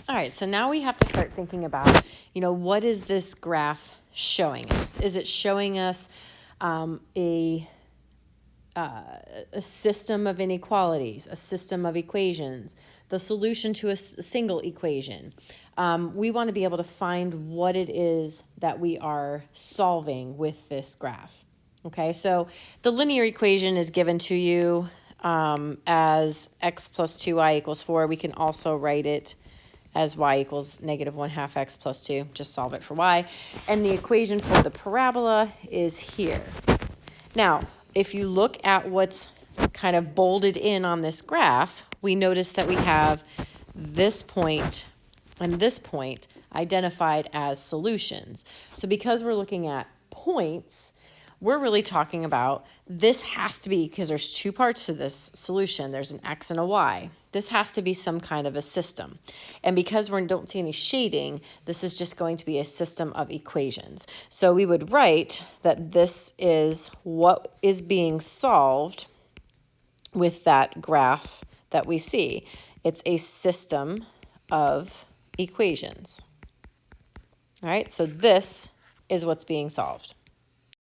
All right, so now we have to start thinking about, what is this graph showing us? Is it showing us a system of inequalities, a system of equations, the solution to a single equation? We want to be able to find what it is that we are solving with this graph. Okay, so the linear equation is given to you as x plus 2y equals 4. We can also write it as y equals -1/2 x plus 2. Just solve it for y. And the equation for the parabola is here. Now, if you look at what's kind of bolded in on this graph, we notice that we have this point and this point identified as solutions. So because we're looking at points, we're really talking about this has to be, because there's two parts to this solution, there's an x and a y. This has to be some kind of a system. And because we don't see any shading, this is just going to be a system of equations. So we would write that this is what is being solved with that graph that we see. It's a system of equations. All right, so this is what's being solved.